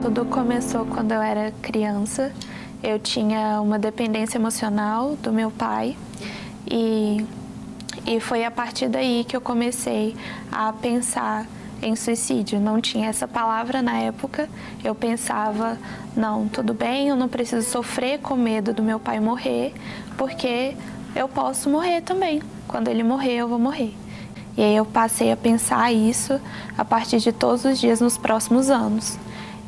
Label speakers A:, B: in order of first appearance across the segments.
A: Tudo começou quando eu era criança. Eu tinha uma dependência emocional do meu pai e foi a partir daí que eu comecei a pensar em suicídio. Não tinha essa palavra na época. Eu pensava, não, tudo bem, eu não preciso sofrer com medo do meu pai morrer, porque eu posso morrer também. Quando ele morrer, eu vou morrer. E aí eu passei a pensar isso a partir de todos os dias nos próximos anos.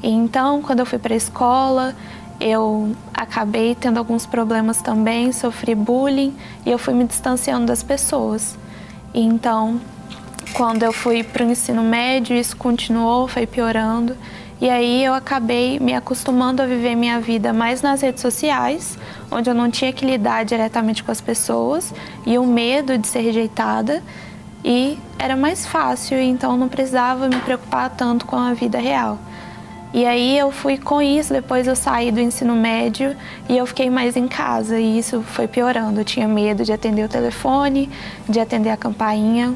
A: E então, quando eu fui para a escola, eu acabei tendo alguns problemas também, sofri bullying e eu fui me distanciando das pessoas. E então, quando eu fui para o ensino médio, isso continuou, foi piorando. E aí eu acabei me acostumando a viver minha vida mais nas redes sociais, onde eu não tinha que lidar diretamente com as pessoas e o medo de ser rejeitada. E era mais fácil, então não precisava me preocupar tanto com a vida real. E aí eu fui com isso, depois eu saí do ensino médio e eu fiquei mais em casa e isso foi piorando. Eu tinha medo de atender o telefone, de atender a campainha.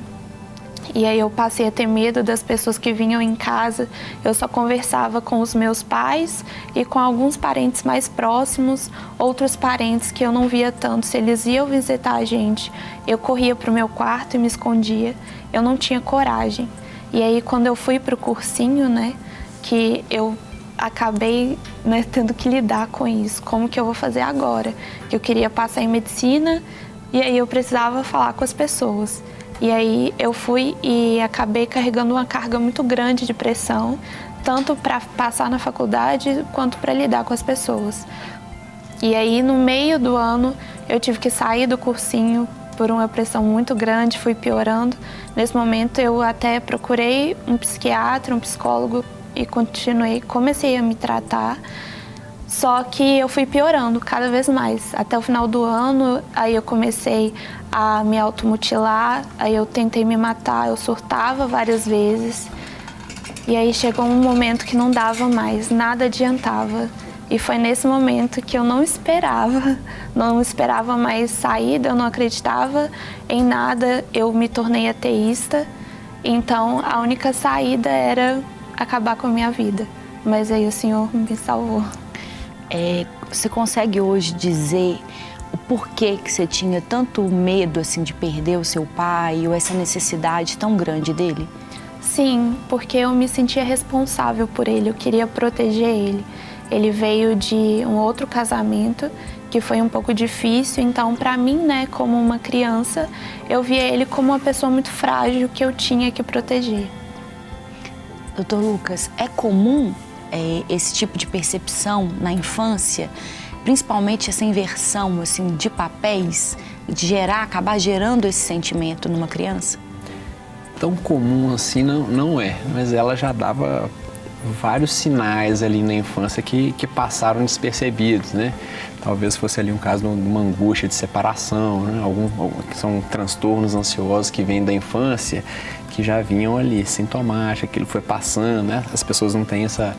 A: E aí eu passei a ter medo das pessoas que vinham em casa. Eu só conversava com os meus pais e com alguns parentes mais próximos, outros parentes que eu não via tanto. Se eles iam visitar a gente, eu corria para o meu quarto e me escondia. Eu não tinha coragem. E aí quando eu fui para o cursinho, que eu acabei tendo que lidar com isso. Como que eu vou fazer agora? Que eu queria passar em medicina e aí eu precisava falar com as pessoas. E aí eu fui e acabei carregando uma carga muito grande de pressão, tanto para passar na faculdade quanto para lidar com as pessoas. E aí no meio do ano eu tive que sair do cursinho por uma pressão muito grande, fui piorando. Nesse momento eu até procurei um psiquiatra, um psicólogo e comecei a me tratar. Só que eu fui piorando cada vez mais. Até o final do ano, aí eu comecei a me automutilar, aí eu tentei me matar, eu surtava várias vezes. E aí chegou um momento que não dava mais, nada adiantava. E foi nesse momento que eu não esperava mais saída, eu não acreditava em nada, eu me tornei ateísta. Então a única saída era acabar com a minha vida. Mas aí o Senhor me salvou.
B: Você consegue hoje dizer o porquê que você tinha tanto medo assim de perder o seu pai ou essa necessidade tão grande dele?
A: Sim, porque eu me sentia responsável por ele, eu queria proteger ele. Ele veio de um outro casamento que foi um pouco difícil, então para mim, como uma criança, eu via ele como uma pessoa muito frágil que eu tinha que proteger.
B: Doutor Lucas, é comum esse tipo de percepção na infância, principalmente essa inversão assim, de papéis, de acabar gerando esse sentimento numa criança?
C: Tão comum assim não é, mas ela já dava vários sinais ali na infância que passaram despercebidos, Talvez fosse ali um caso de uma angústia de separação, que são transtornos ansiosos que vêm da infância, que já vinham ali, sintomáticos, aquilo foi passando, As pessoas não têm essa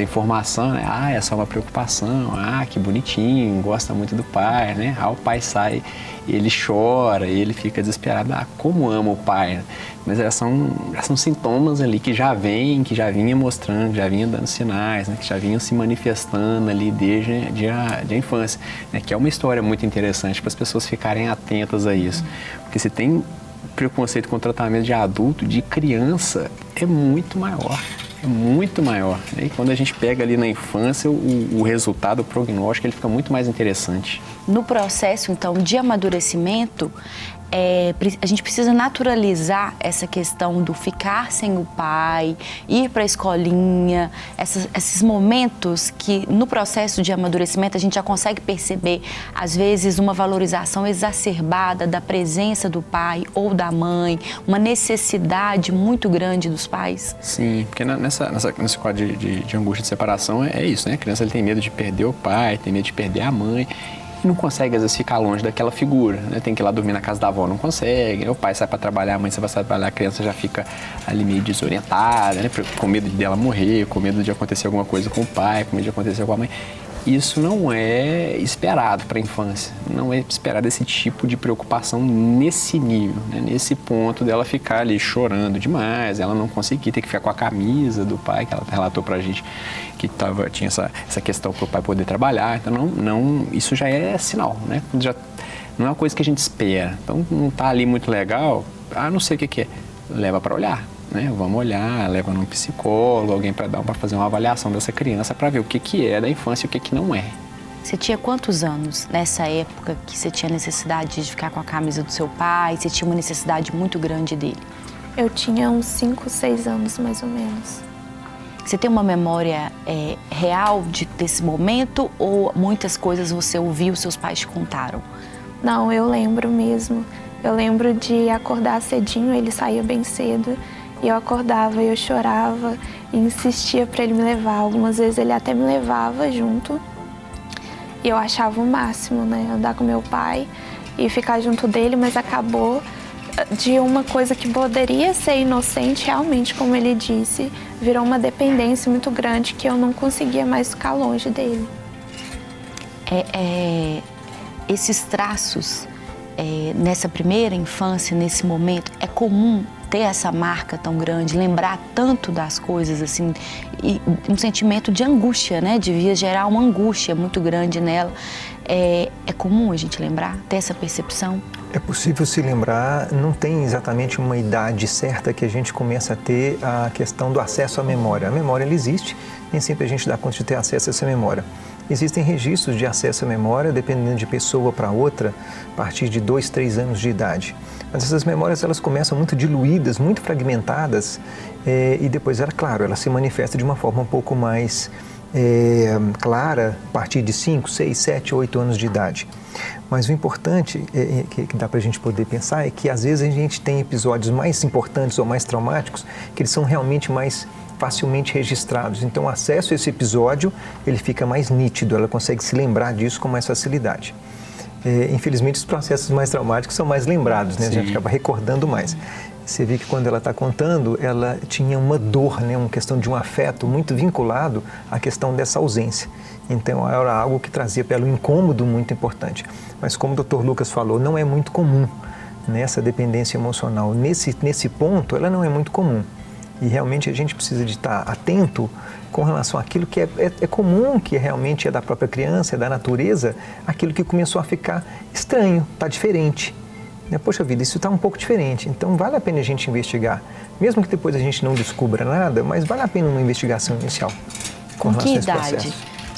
C: informação, é só uma preocupação, que bonitinho, gosta muito do pai, O pai sai e ele chora, e ele fica desesperado, como ama o pai, Mas já são sintomas ali que já vinha mostrando, já vinha dando sinais, que já vinham se manifestando ali desde a infância, que é uma história muito interessante para as pessoas ficarem atentas a isso, porque se tem preconceito com o tratamento de adulto, de criança, é muito maior. E quando a gente pega ali na infância, o resultado, o prognóstico, ele fica muito mais interessante.
B: No processo, então, de amadurecimento, a gente precisa naturalizar essa questão do ficar sem o pai, ir para a escolinha, esses momentos que no processo de amadurecimento a gente já consegue perceber, às vezes, uma valorização exacerbada da presença do pai ou da mãe, uma necessidade muito grande dos pais.
C: Sim, porque nesse quadro de angústia de separação é isso, A criança ele tem medo de perder o pai, tem medo de perder a mãe. E não consegue, às vezes, ficar longe daquela figura, Tem que ir lá dormir na casa da avó, não consegue, O pai sai para trabalhar, a mãe sai para trabalhar, a criança já fica ali meio desorientada, Com medo dela morrer, com medo de acontecer alguma coisa com o pai, com medo de acontecer com a mãe. isso não é esperado para a infância, não é esperado esse tipo de preocupação nesse nível, né? Nesse ponto dela ficar ali chorando demais, ela não conseguir ter que ficar com a camisa do pai, que ela relatou para a gente que tinha essa questão para o pai poder trabalhar, então isso já é sinal, né? Já não é uma coisa que a gente espera, então não está ali muito legal, não sei o que é, leva para olhar. Né? Vamos olhar, leva num psicólogo, alguém para fazer uma avaliação dessa criança para ver o que é da infância e o que não é.
B: Você tinha quantos anos nessa época que você tinha necessidade de ficar com a camisa do seu pai? Você tinha uma necessidade muito grande dele?
A: Eu tinha uns 5, 6 anos, mais ou menos.
B: Você tem uma memória real desse momento ou muitas coisas você ouviu, seus pais te contaram?
A: Não, eu lembro mesmo. Eu lembro de acordar cedinho, ele saía bem cedo. E eu acordava e eu chorava e insistia para ele me levar. Algumas vezes ele até me levava junto. E eu achava o máximo, né? Andar com meu pai e ficar junto dele, mas acabou de uma coisa que poderia ser inocente, realmente, como ele disse, virou uma dependência muito grande que eu não conseguia mais ficar longe dele.
B: Esses traços, nessa primeira infância, nesse momento, é comum ter essa marca tão grande, lembrar tanto das coisas, assim, e um sentimento de angústia, né? Devia gerar uma angústia muito grande nela. É comum a gente lembrar, ter essa percepção?
D: É possível se lembrar, não tem exatamente uma idade certa que a gente começa a ter a questão do acesso à memória. A memória, ela existe, nem sempre a gente dá conta de ter acesso a essa memória. Existem registros de acesso à memória, dependendo de pessoa para outra, a partir de 2, 3 anos de idade. Mas essas memórias, elas começam muito diluídas, muito fragmentadas, e depois, claro, ela se manifesta de uma forma um pouco mais clara, a partir de 5, 6, 7, 8 anos de idade. Mas o importante que dá para a gente poder pensar é que às vezes a gente tem episódios mais importantes ou mais traumáticos que eles são realmente mais facilmente registrados. Então, o acesso a esse episódio, ele fica mais nítido, ela consegue se lembrar disso com mais facilidade. Infelizmente, os processos mais traumáticos são mais lembrados, né? A gente acaba recordando mais. Você vê que quando ela está contando, ela tinha uma dor, né? Uma questão de um afeto muito vinculado à questão dessa ausência. Então, era algo que trazia para ela um incômodo muito importante. Mas como o Dr. Lucas falou, não é muito comum, né? Essa dependência emocional. Nesse ponto, ela não é muito comum. E realmente a gente precisa de estar atento com relação àquilo que é comum, que realmente é da própria criança, é da natureza, aquilo que começou a ficar estranho, está diferente. Poxa vida, isso está um pouco diferente, então vale a pena a gente investigar. Mesmo que depois a gente não descubra nada, mas vale a pena uma investigação inicial.
B: Com que idade?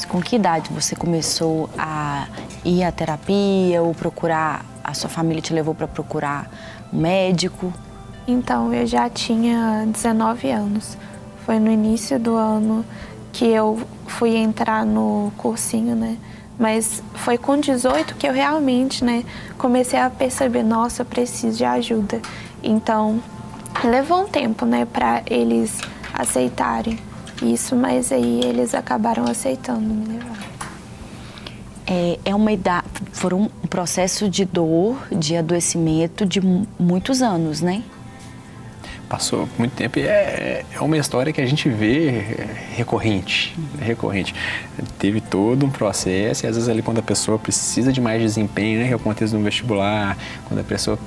B: Com que idade você começou a ir à terapia ou procurar, a sua família te levou para procurar um médico?
A: Então, eu já tinha 19 anos. Foi no início do ano que eu fui entrar no cursinho, né? Mas foi com 18 que eu realmente, né, comecei a perceber, nossa, eu preciso de ajuda. Então, levou um tempo, né, para eles aceitarem isso, mas aí eles acabaram aceitando me levar.
B: Foram um processo de dor, de adoecimento de muitos anos, né?
C: Passou muito tempo e é uma história que a gente vê recorrente. Teve todo um processo e às vezes ali quando a pessoa precisa de mais desempenho, né, que é o contexto do vestibular, quando a pessoa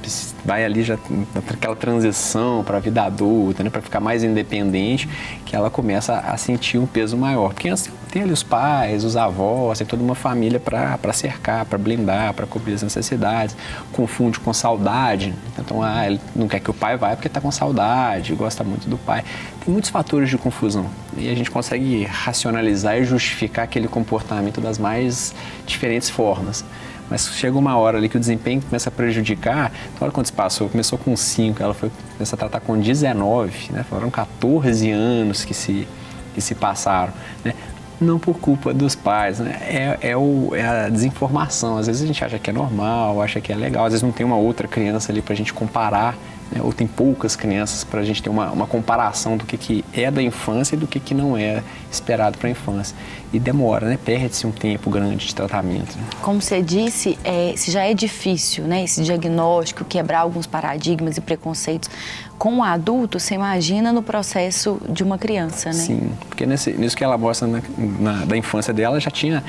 C: vai ali já naquela transição para a vida adulta, né, para ficar mais independente, que ela começa a sentir um peso maior. Porque antes tem ali os pais, os avós, tem toda uma família para cercar, para blindar, para cobrir as necessidades, confunde com saudade. Então, ele não quer que o pai vá porque está com saudade, gosta muito do pai. Tem muitos fatores de confusão e a gente consegue racionalizar e justificar aquele comportamento das mais diferentes formas. Mas chega uma hora ali que o desempenho começa a prejudicar. Então, olha quanto se passou. Começou com 5, ela começou a tratar com 19, né? Foram 14 anos que se passaram, né? Não por culpa dos pais, né? É a desinformação. Às vezes a gente acha que é normal, acha que é legal. Às vezes não tem uma outra criança ali para a gente comparar, né? Ou tem poucas crianças para a gente ter uma comparação do que é da infância e do que não é esperado para a infância. e demora, né? Perde-se um tempo grande de tratamento.
B: Como você disse, se já é difícil, né, esse diagnóstico, quebrar alguns paradigmas e preconceitos com um adulto, você imagina no processo de uma criança, né?
C: Sim, porque nisso que ela mostra da infância dela, já tinha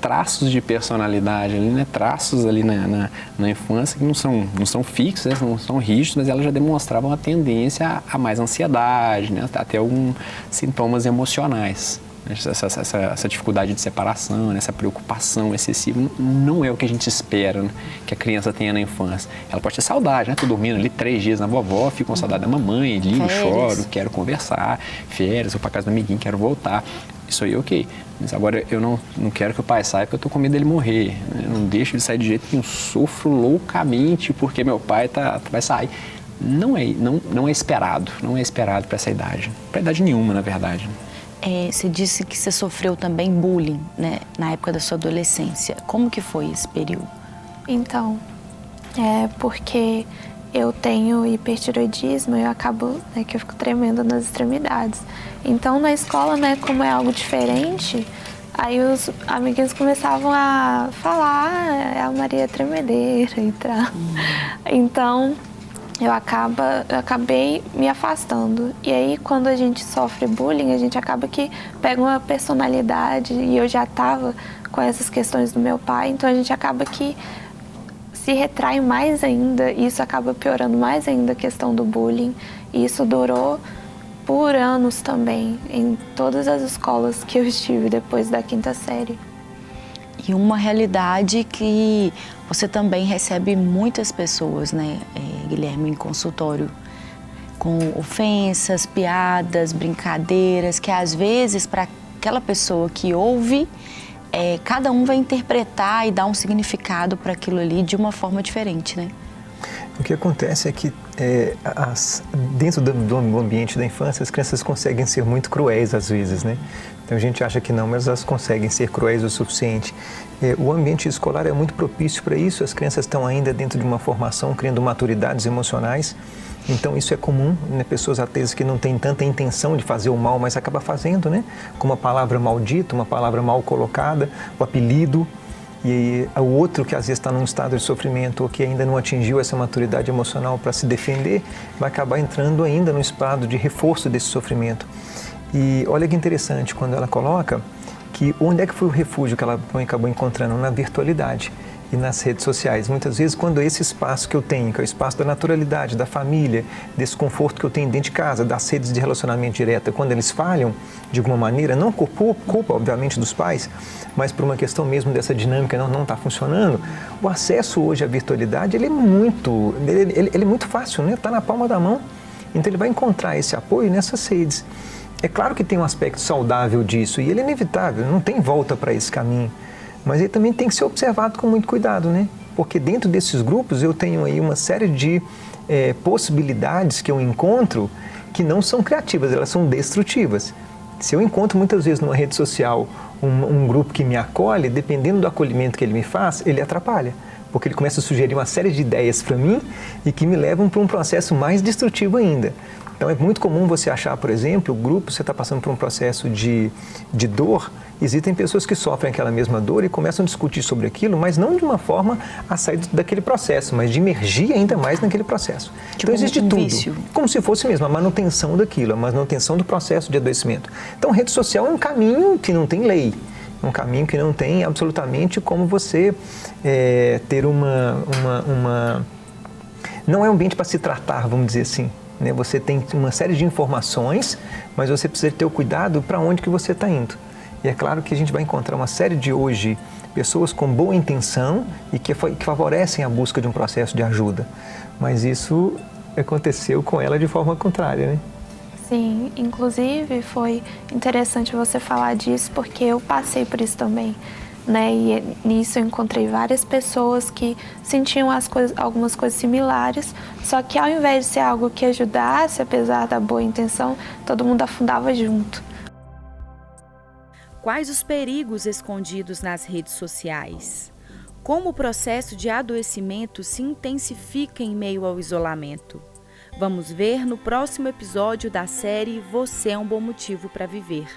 C: traços de personalidade ali, né? Traços ali na infância que não são fixos, né? Não são rígidos, mas ela já demonstrava uma tendência a mais ansiedade, né? Até alguns sintomas emocionais. Essa dificuldade de separação, essa preocupação excessiva, não é o que a gente espera, né, que a criança tenha na infância. Ela pode ter saudade, né? Tô dormindo ali 3 dias na vovó, fico com saudade da mamãe, ligo, choro, quero conversar, férias, vou pra casa do amiguinho, quero voltar. Isso aí, ok. Mas agora eu não quero que o pai saia porque eu tô com medo dele morrer. Né? Eu não deixo ele sair de jeito nenhum, sofro loucamente porque meu pai vai sair. Não é esperado para essa idade. Para idade nenhuma, na verdade.
B: Você disse que você sofreu também bullying, né, na época da sua adolescência. Como que foi esse período?
A: Então, porque eu tenho hipertiroidismo, eu acabo, né, que eu fico tremendo nas extremidades. Então, na escola, né, como é algo diferente, aí os amiguinhos começavam a falar, é a Maria tremedeira e tal. Então, eu acabei me afastando. E aí, quando a gente sofre bullying, a gente acaba que pega uma personalidade, e eu já estava com essas questões do meu pai, então a gente acaba que se retrai mais ainda, e isso acaba piorando mais ainda a questão do bullying. E isso durou por anos também, em todas as escolas que eu estive depois da 5ª série.
B: E uma realidade que você também recebe muitas pessoas, né, Guilherme, em consultório, com ofensas, piadas, brincadeiras, que às vezes para aquela pessoa que ouve, cada um vai interpretar e dar um significado para aquilo ali de uma forma diferente, né?
D: O que acontece é que dentro do ambiente da infância, as crianças conseguem ser muito cruéis às vezes, né? Então a gente acha que não, mas elas conseguem ser cruéis o suficiente. O ambiente escolar é muito propício para isso, as crianças estão ainda dentro de uma formação, criando maturidades emocionais. Então isso é comum, né? Pessoas às vezes que não têm tanta intenção de fazer o mal, mas acaba fazendo, né? Com uma palavra maldita, uma palavra mal colocada, o apelido. E o outro que às vezes está num estado de sofrimento ou que ainda não atingiu essa maturidade emocional para se defender, vai acabar entrando ainda no estado de reforço desse sofrimento. E olha que interessante, quando ela coloca que onde é que foi o refúgio que ela acabou encontrando? Na virtualidade e nas redes sociais. Muitas vezes, quando esse espaço que eu tenho, que é o espaço da naturalidade, da família, desse conforto que eu tenho dentro de casa, das redes de relacionamento direto, quando eles falham de alguma maneira, não culpa obviamente dos pais, mas por uma questão mesmo dessa dinâmica não está funcionando, o acesso hoje à virtualidade ele é muito fácil, né? Está na palma da mão. Então ele vai encontrar esse apoio nessas redes. É claro que tem um aspecto saudável disso e ele é inevitável, não tem volta para esse caminho. Mas ele também tem que ser observado com muito cuidado, né? Porque dentro desses grupos eu tenho aí uma série de possibilidades que eu encontro que não são criativas, elas são destrutivas. Se eu encontro muitas vezes numa rede social um grupo que me acolhe, dependendo do acolhimento que ele me faz, ele atrapalha. Porque ele começa a sugerir uma série de ideias para mim e que me levam para um processo mais destrutivo ainda. Então é muito comum você achar, por exemplo, o grupo, você está passando por um processo de dor, existem pessoas que sofrem aquela mesma dor e começam a discutir sobre aquilo, mas não de uma forma a sair daquele processo, mas de emergir ainda mais naquele processo.
B: Tipo
D: então existe tudo,
B: vício.
D: Como se fosse mesmo a manutenção daquilo, a manutenção do processo de adoecimento. Então rede social é um caminho que não tem lei. Um caminho que não tem absolutamente como você ter não é um ambiente para se tratar, vamos dizer assim. Né? Você tem uma série de informações, mas você precisa ter o cuidado para onde que você está indo. E é claro que a gente vai encontrar uma série de hoje pessoas com boa intenção e que favorecem a busca de um processo de ajuda. Mas isso aconteceu com ela de forma contrária, né?
A: Sim, inclusive foi interessante você falar disso porque eu passei por isso também, né? E nisso eu encontrei várias pessoas que sentiam algumas coisas similares, só que ao invés de ser algo que ajudasse, apesar da boa intenção, todo mundo afundava junto.
E: Quais os perigos escondidos nas redes sociais? Como o processo de adoecimento se intensifica em meio ao isolamento? Vamos ver no próximo episódio da série Você é um Bom Motivo para Viver.